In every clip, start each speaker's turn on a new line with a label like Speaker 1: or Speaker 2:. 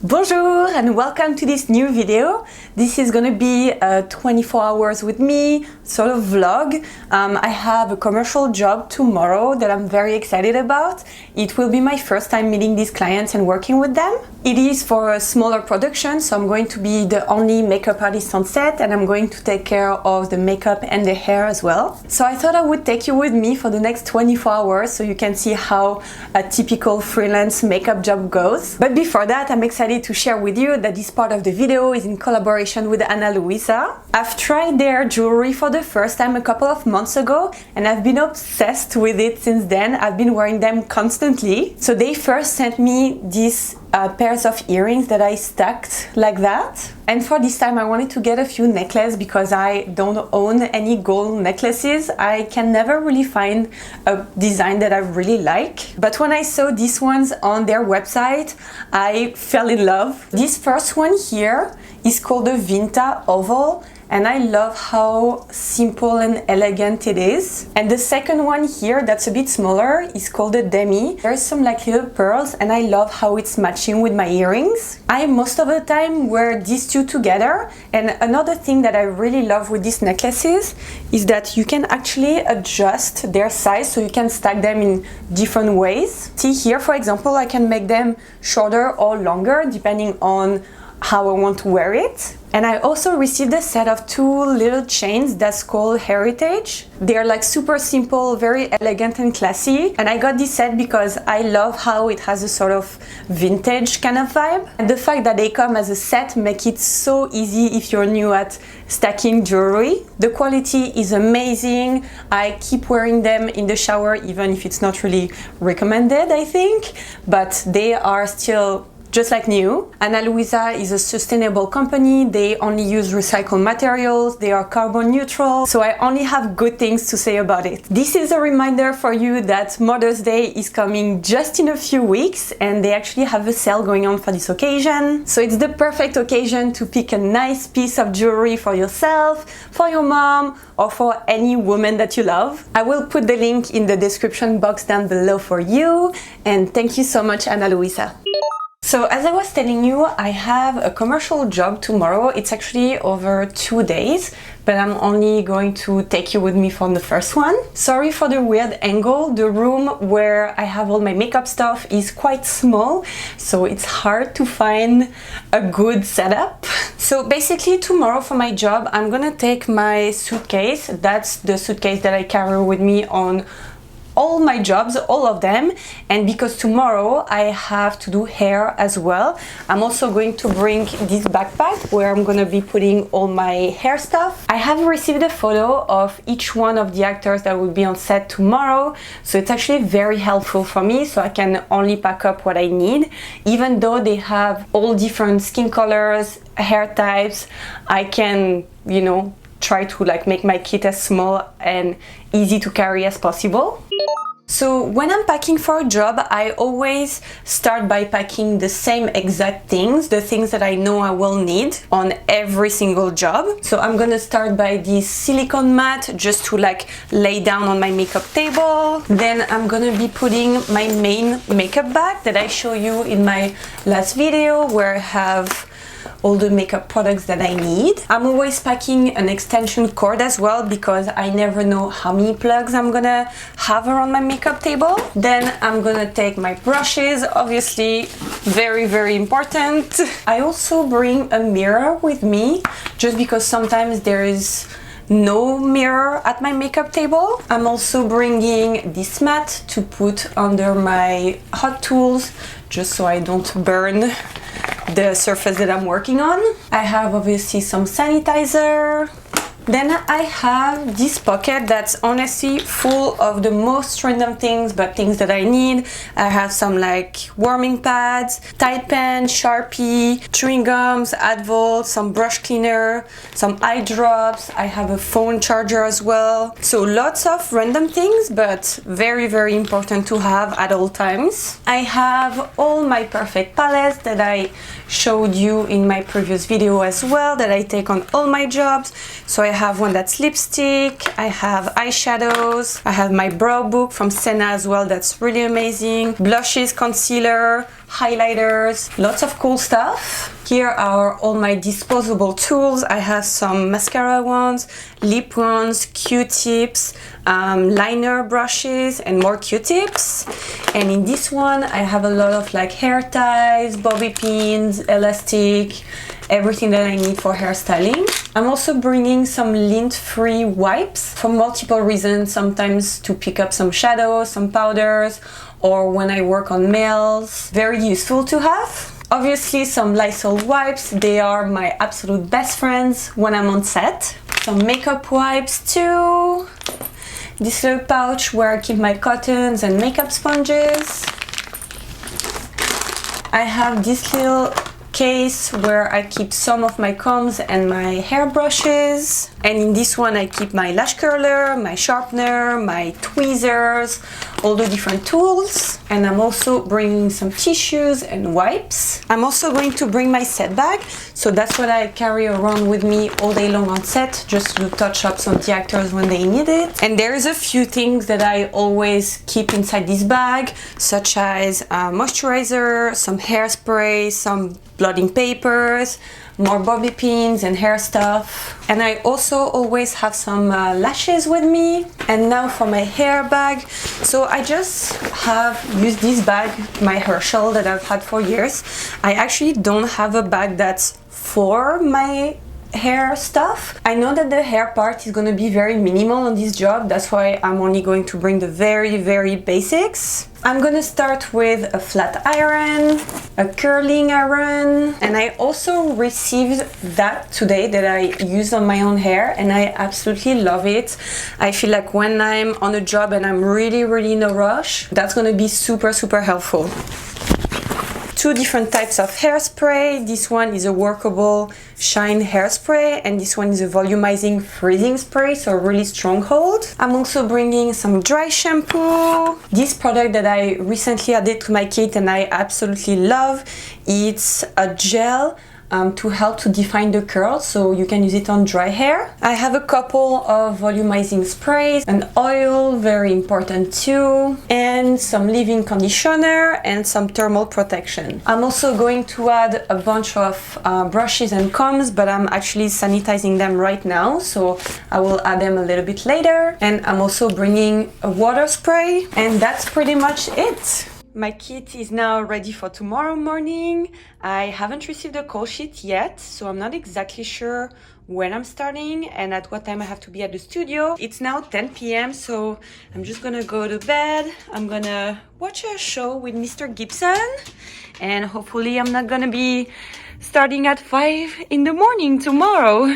Speaker 1: Bonjour and welcome to this new video. This is gonna be a 24 hours with me sort of vlog. I have a commercial job tomorrow that I'm very excited about. It will be my first time meeting these clients and working with them. It is for a smaller production, so I'm going to be the only makeup artist on set and I'm going to take care of the makeup and the hair as well. So I thought I would take you with me for the next 24 hours so you can see how a typical freelance makeup job goes. But before that, I'm excited to share with you that this part of the video is in collaboration with Luisa. I've tried their jewelry for the first time a couple of months ago and I've been obsessed with it since then. I've been wearing them constantly. So they first sent me these pairs of earrings that I stacked like that. And for this time I wanted to get a few necklaces because I don't own any gold necklaces. I can never really find a design that I really like. But when I saw these ones on their website, I fell in love. This first one here is called the Vinta Oval. And I love how simple and elegant it is. And the second one here, that's a bit smaller, is called the Demi. There's some like little pearls and I love how it's matching with my earrings. I most of the time wear these two together. And another thing that I really love with these necklaces is that you can actually adjust their size so you can stack them in different ways. See here, for example, I can make them shorter or longer depending on how I want to wear it. And I also received a set of two little chains that's called Heritage. They're like super simple, very elegant and classy. And I got this set because I love how it has a sort of vintage kind of vibe. And the fact that they come as a set make it so easy if you're new at stacking jewelry. The quality is amazing. I keep wearing them in the shower even if it's not really recommended, I think. But they are still just like new. Luisa is a sustainable company. They only use recycled materials. They are carbon neutral. So I only have good things to say about it. This is a reminder for you that Mother's Day is coming just in a few weeks and they actually have a sale going on for this occasion. So it's the perfect occasion to pick a nice piece of jewelry for yourself, for your mom, or for any woman that you love. I will put the link in the description box down below for you. And thank you so much, Luisa. So as I was telling you, I have a commercial job tomorrow. It's actually over 2 days, but I'm only going to take you with me for the first one. Sorry for the weird angle. The room where I have all my makeup stuff is quite small, so it's hard to find a good setup. So basically tomorrow for my job, I'm gonna take my suitcase. That's the suitcase that I carry with me on all my jobs, all of them. And because tomorrow I have to do hair as well, I'm also going to bring this backpack where I'm gonna be putting all my hair stuff. I have received a photo of each one of the actors that will be on set tomorrow, so it's actually very helpful for me, so I can only pack up what I need. Even though they have all different skin colors, hair types, I can, you know, try to like make my kit as small and easy to carry as possible. So when I'm packing for a job, I always start by packing the same exact things, the things that I know I will need on every single job. So I'm gonna start by this silicone mat just to like lay down on my makeup table. Then I'm gonna be putting my main makeup bag that I show you in my last video where I have all the makeup products that I need. I'm always packing an extension cord as well because I never know how many plugs I'm gonna have around my makeup table. Then I'm gonna take my brushes, obviously very, very important. I also bring a mirror with me just because sometimes there is no mirror at my makeup table. I'm also bringing this mat to put under my hot tools just so I don't burn the surface that I'm working on. I have obviously some sanitizer. Then I have this pocket that's honestly full of the most random things, but things that I need. I have some like warming pads, Tide pen, Sharpie, chewing gums, Advil, some brush cleaner, some eye drops. I have a phone charger as well. So lots of random things, but very, very important to have at all times. I have all my perfect palettes that I showed you in my previous video as well, that I take on all my jobs. So I have one that's lipstick, I have eyeshadows, I have my brow book from Senna as well, that's really amazing, blushes, concealer, highlighters, lots of cool stuff. Here are all my disposable tools. I have some mascara ones, lip ones, Q-tips, liner brushes, and more Q-tips. And in this one, I have a lot of like hair ties, bobby pins, elastic, everything that I need for hairstyling. I'm also bringing some lint-free wipes for multiple reasons, sometimes to pick up some shadows, some powders, or when I work on nails. Very useful to have. Obviously some Lysol wipes, they are my absolute best friends when I'm on set. Some makeup wipes too. This little pouch where I keep my cottons and makeup sponges. I have this little case where I keep some of my combs and my hair brushes, and in this one I keep my lash curler, my sharpener, my tweezers, all the different tools. And I'm also bringing some tissues and wipes. I'm also going to bring my set bag, so that's what I carry around with me all day long on set, just to touch up some of the actors when they need it. And there's a few things that I always keep inside this bag, such as moisturizer, some hairspray, some blotting papers, more bobby pins and hair stuff. And I also always have some lashes with me. And now for my hair bag. So I just have used this bag, my Herschel, that I've had for years. I actually don't have a bag that's for my hair stuff. I know that the hair part is going to be very minimal on this job, that's why I'm only going to bring the very basics. I'm gonna start with a flat iron, a curling iron, and I also received that today that I used on my own hair, and I absolutely love it. I feel like when I'm on a job and I'm really in a rush, that's gonna be super helpful. Two different types of hairspray. This one is a workable shine hairspray, and this one is a volumizing freezing spray, so a really strong hold. I'm also bringing some dry shampoo. This product that I recently added to my kit and I absolutely love, it's a gel to help to define the curls, so you can use it on dry hair. I have a couple of volumizing sprays, an oil, very important too, and some leave-in conditioner and some thermal protection. I'm also going to add a bunch of brushes and combs, but I'm actually sanitizing them right now, so I will add them a little bit later. And I'm also bringing a water spray, and that's pretty much it. My kit is now ready for tomorrow morning. I haven't received a call sheet yet, so I'm not exactly sure when I'm starting and at what time I have to be at the studio. It's now 10 p.m, so I'm just gonna go to bed. I'm gonna watch a show with Mr. Gibson, and hopefully I'm not gonna be starting at 5 in the morning tomorrow.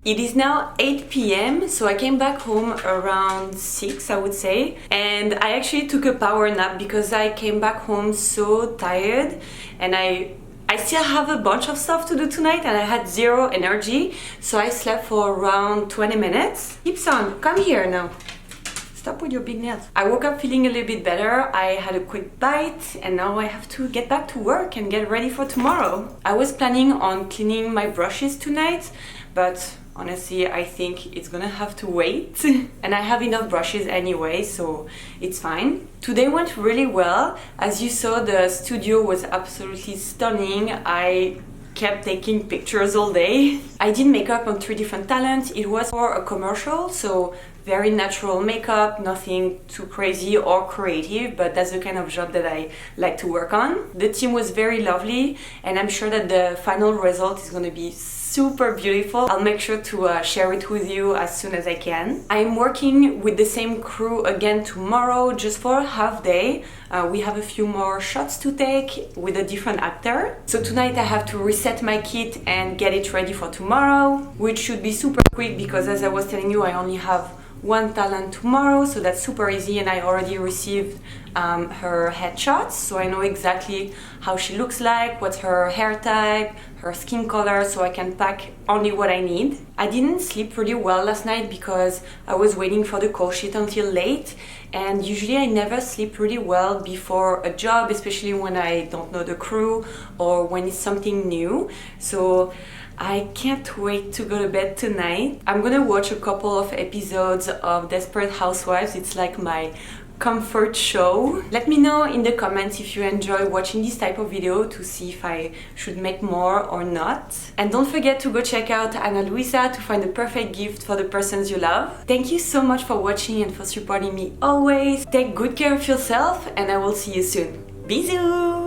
Speaker 1: It is now 8 p.m. so I came back home around 6, I would say, and I actually took a power nap because I came back home so tired, and I still have a bunch of stuff to do tonight and I had zero energy, so I slept for around 20 minutes. Gibson, come here now. Stop with your big nails. I woke up feeling a little bit better. I had a quick bite and now I have to get back to work and get ready for tomorrow. I was planning on cleaning my brushes tonight, but honestly, I think it's gonna have to wait. And I have enough brushes anyway, so it's fine. Today went really well. As you saw, the studio was absolutely stunning. I kept taking pictures all day. I did makeup on 3 different talents. It was for a commercial, so very natural makeup, nothing too crazy or creative, but that's the kind of job that I like to work on. The team was very lovely, and I'm sure that the final result is gonna be super beautiful. I'll make sure to share it with you as soon as I can. I'm working with the same crew again tomorrow, just for a half day. We have a few more shots to take with a different actor. So tonight I have to reset my kit and get it ready for tomorrow, which should be super quick because, as I was telling you, I only have 1 talent tomorrow, so that's super easy, and I already received her headshots, so I know exactly how she looks like, what's her hair type, her skin color, so I can pack only what I need. I didn't sleep really well last night because I was waiting for the call sheet until late, and usually I never sleep really well before a job, especially when I don't know the crew or when it's something new. So I can't wait to go to bed tonight. I'm gonna watch a couple of episodes of Desperate Housewives. It's like my comfort show. Let me know in the comments if you enjoy watching this type of video, to see if I should make more or not. And don't forget to go check out Luisa to find the perfect gift for the persons you love. Thank you so much for watching and for supporting me always. Take good care of yourself, and I will see you soon. Bisous!